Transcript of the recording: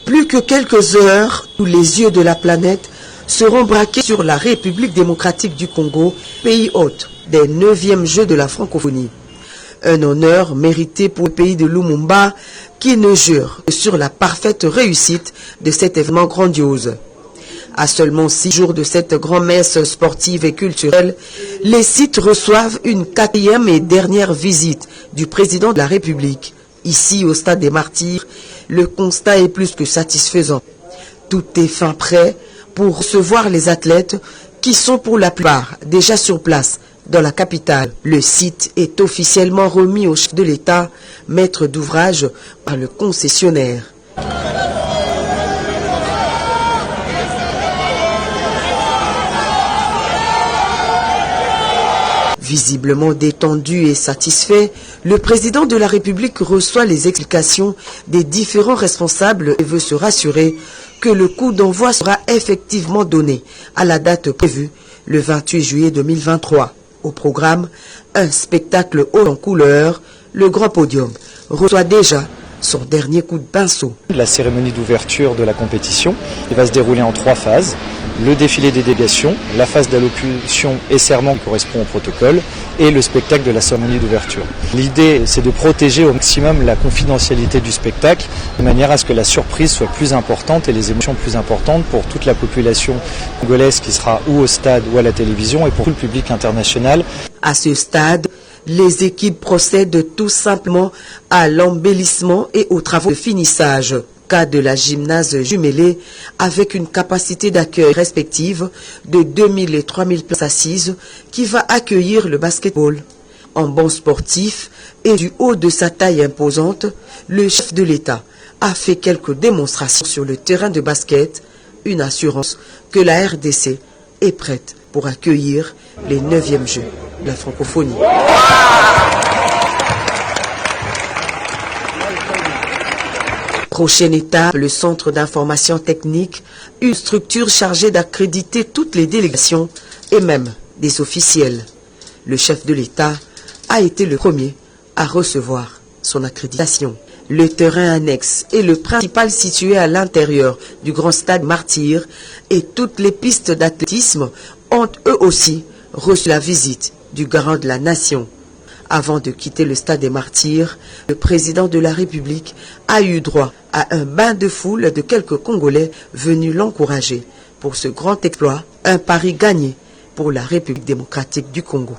Plus que quelques heures, tous les yeux de la planète seront braqués sur la République démocratique du Congo, pays hôte des 9e Jeux de la francophonie. Un honneur mérité pour le pays de Lumumba qui ne jure que sur la parfaite réussite de cet événement grandiose. À seulement 6 jours de cette grand-messe sportive et culturelle, les sites reçoivent une 4e et dernière visite du président de la République. Ici, au stade des Martyrs, le constat est plus que satisfaisant. Tout est fin prêt pour recevoir les athlètes qui sont pour la plupart déjà sur place dans la capitale. Le site est officiellement remis au chef de l'État, maître d'ouvrage par le concessionnaire. Visiblement détendu et satisfait, le président de la République reçoit les explications des différents responsables et veut se rassurer que le coup d'envoi sera effectivement donné à la date prévue, le 28 juillet 2023. Au programme, un spectacle haut en couleur, le Grand Podium reçoit déjà son dernier coup de pinceau. La cérémonie d'ouverture de la compétition va se dérouler en 3 phases. Le défilé des délégations, la phase d'allocution et serment qui correspond au protocole et le spectacle de la cérémonie d'ouverture. L'idée, c'est de protéger au maximum la confidentialité du spectacle de manière à ce que la surprise soit plus importante et les émotions plus importantes pour toute la population congolaise qui sera ou au stade ou à la télévision et pour tout le public international. À ce stade, les équipes procèdent tout simplement à l'embellissement et aux travaux de finissage. Cas de la gymnase jumelée avec une capacité d'accueil respective de 2000 et 3000 places assises qui va accueillir le basketball. En bon sportif et du haut de sa taille imposante, le chef de l'État a fait quelques démonstrations sur le terrain de basket, une assurance que la RDC est prête pour accueillir les 9e Jeux de la francophonie. Prochaine étape, le centre d'information technique, une structure chargée d'accréditer toutes les délégations et même des officiels. Le chef de l'État a été le premier à recevoir son accréditation. Le terrain annexe est le principal situé à l'intérieur du grand stade Martyr et toutes les pistes d'athlétisme ont eux aussi reçu la visite du garant de la nation. Avant de quitter le stade des Martyrs, le président de la République a eu droit à un bain de foule de quelques Congolais venus l'encourager. Pour ce grand exploit, un pari gagné pour la République démocratique du Congo.